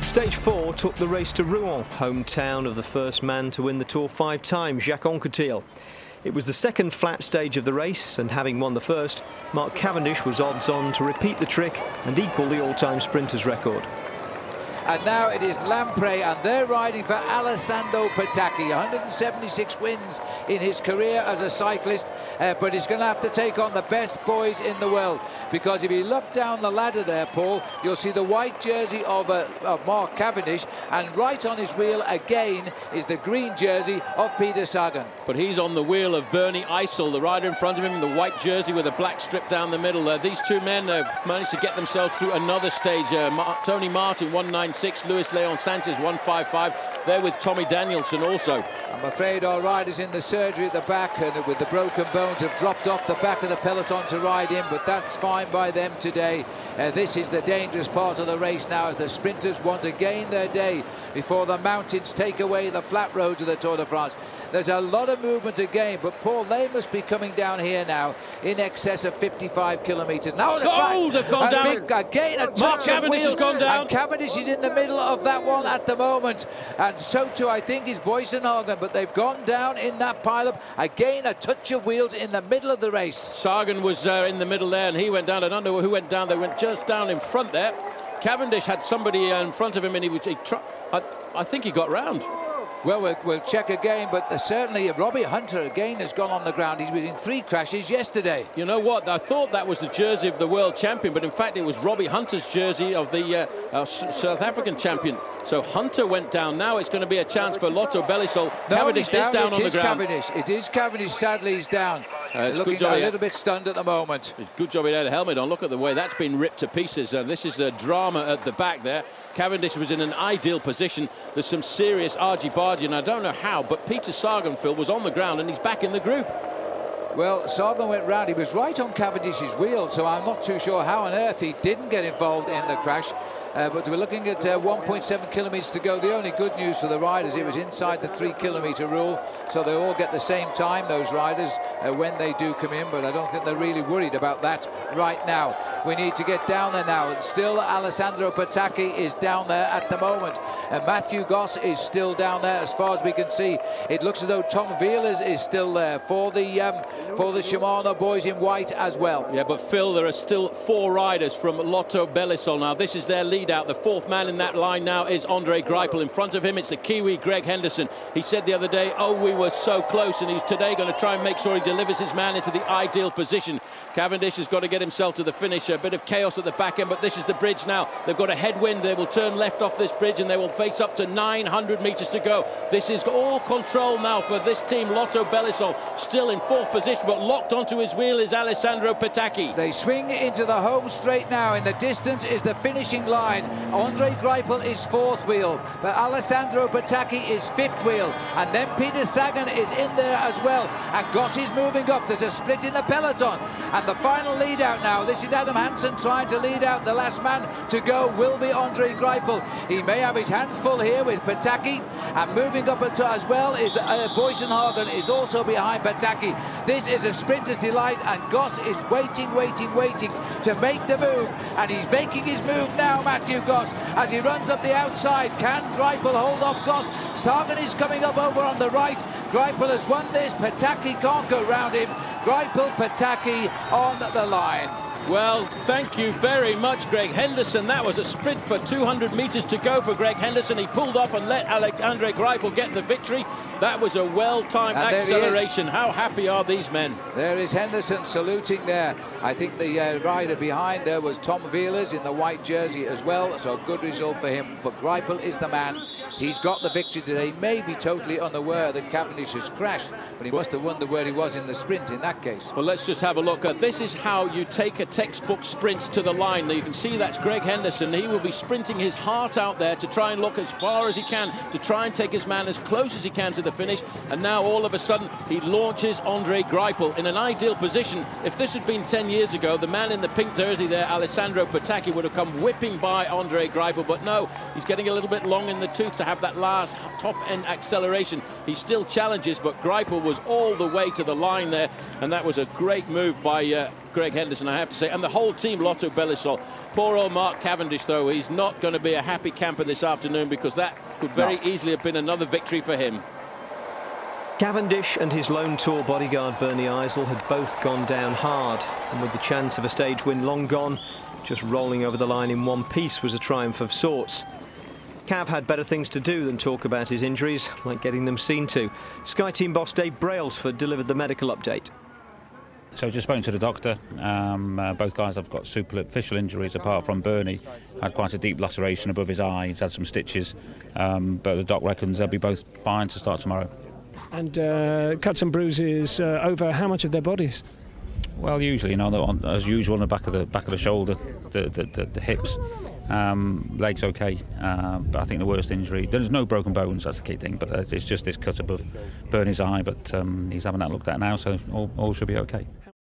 Stage 4 took the race to Rouen, hometown of the first man to win the Tour 5 times, Jacques Anquetil. It was the second flat stage of the race, and having won the first, Mark Cavendish was odds-on to repeat the trick and equal the all-time sprinters record. And now it is Lamprey, and they're riding for Alessandro Petacchi. 176 wins in his career as a cyclist, but he's going to have to take on the best boys in the world. Because if you look down the ladder there, Paul, you'll see the white jersey of Mark Cavendish, and right on his wheel again is the green jersey of Peter Sagan. But he's on the wheel of Bernie Eisel, the rider in front of him in the white jersey with a black strip down the middle. These two men have managed to get themselves through another stage. Tony Martin, 196, Luis Leon Sanchez, 155. They're with Tommy Danielson also. I'm afraid our riders in the surgery at the back and with the broken bones have dropped off the back of the peloton to ride in, but that's fine by them today. This is the dangerous part of the race now, as the sprinters want to gain their day before the mountains take away the flat roads of the Tour de France. There's a lot of movement to gain, but Paul, they must be coming down here now in excess of 55 kilometres. Now they've gone down. Again, a touch Mark Cavendish has gone down. And Cavendish is in the middle of that one at the moment. And so too, I think, is Boysenhagen, but they've gone down in that pile-up. Again, a touch of wheels in the middle of the race. Sagan was in the middle there, and he went down. I don't know who went down. They went just down in front there. Cavendish had somebody in front of him, and I think he got round. Well, we'll check again, but certainly Robbie Hunter again has gone on the ground. He was in 3 crashes yesterday. You know what? I thought that was the jersey of the world champion, but in fact it was Robbie Hunter's jersey of the South African champion. So Hunter went down. Now it's going to be a chance for Lotto Belisol. Cavendish is down on the ground. It is Cavendish. Sadly, he's down. Looking a little bit stunned at the moment. Good job he had a helmet on. Look at the way that's been ripped to pieces. This is the drama at the back there. Cavendish was in an ideal position. There's some serious argy-bargy, and I don't know how, but Peter Sagan, Phil, was on the ground, and he's back in the group. Well, Sagan went round. He was right on Cavendish's wheel, so I'm not too sure how on earth he didn't get involved in the crash. But we're looking at 1.7 kilometres to go. The only good news for the riders, it was inside the 3-kilometre rule, so they all get the same time, those riders, when they do come in, but I don't think they're really worried about that right now. We need to get down there now, and still Alessandro Petacchi is down there at the moment. And Matthew Goss is still down there as far as we can see. It looks as though Tom Wieler is still there for the Shimano boys in white as well. Yeah, but Phil, there are still 4 riders from Lotto Belisol now. This is their lead out. The 4th man in that line now is Andre Greipel. In front of him, it's the Kiwi Greg Henderson. He said the other day, oh, we were so close, and he's today going to try and make sure he delivers his man into the ideal position. Cavendish has got to get himself to the finish. A bit of chaos at the back end, but this is the bridge now. They've got a headwind. They will turn left off this bridge, and they will face up to 900 metres to go. This is all control now for this team. Lotto Belisol still in 4th position, but locked onto his wheel is Alessandro Petacchi. They swing into the home straight now. In the distance is the finishing line. Andre Greipel is 4th wheel, but Alessandro Petacchi is 5th wheel, and then Peter Sagan is in there as well, and Goss is moving up. There's a split in the peloton, and the final lead out now. This is Adam Hansen trying to lead out. The last man to go will be Andre Greipel. He may have his hands full here with Petacchi, and moving up as well is Boysenhagen is also behind Petacchi. This is a sprinter's delight, and Goss is waiting to make the move, and he's making his move now, Matthew Goss, as he runs up the outside. Can Greipel hold off Goss? Sagan is coming up over on the right. Greipel has won this. Petacchi can't go round him. Greipel, Petacchi on the line. Well, thank you very much, Greg Henderson. That was a sprint for 200 metres to go for Greg Henderson. He pulled off and let Andre Greipel get the victory. That was a well-timed acceleration. How happy are these men? There is Henderson saluting there. I think the rider behind there was Tom Wieler in the white jersey as well, so good result for him. But Greipel is the man. He's got the victory today. May be totally unaware that Cavendish has crashed, but he must have wondered where he was in the sprint in that case. Well, let's just have a look. This is how you take a textbook sprint to the line. Now, you can see that's Greg Henderson. He will be sprinting his heart out there to try and look as far as he can, to try and take his man as close as he can to the finish. And now, all of a sudden, he launches Andre Greipel in an ideal position. If this had been 10 years ago, the man in the pink jersey there, Alessandro Petacchi, would have come whipping by Andre Greipel. But no, he's getting a little bit long in the tooth to have that last top-end acceleration. He still challenges, but Greipel was all the way to the line there, and that was a great move by Greg Henderson, I have to say, and the whole team, Lotto Belisol. Poor old Mark Cavendish, though, he's not going to be a happy camper this afternoon, because that could very easily have been another victory for him. Cavendish and his lone Tour bodyguard Bernie Eisel had both gone down hard, and with the chance of a stage win long gone, just rolling over the line in one piece was a triumph of sorts. Cav had better things to do than talk about his injuries, like getting them seen to. Sky Team boss Dave Brailsford delivered the medical update. So just spoken to the doctor. Both guys have got superficial injuries, apart from Bernie. Had quite a deep laceration above his eye. He's had some stitches, but the doc reckons they'll be both fine to start tomorrow. And cuts and bruises over how much of their bodies? Well, usually, as usual, on the back of the shoulder, the hips, legs okay. But I think the worst injury, there's no broken bones. That's the key thing. But it's just this cut above Bernie's eye. But he's having that looked at now, so all should be okay.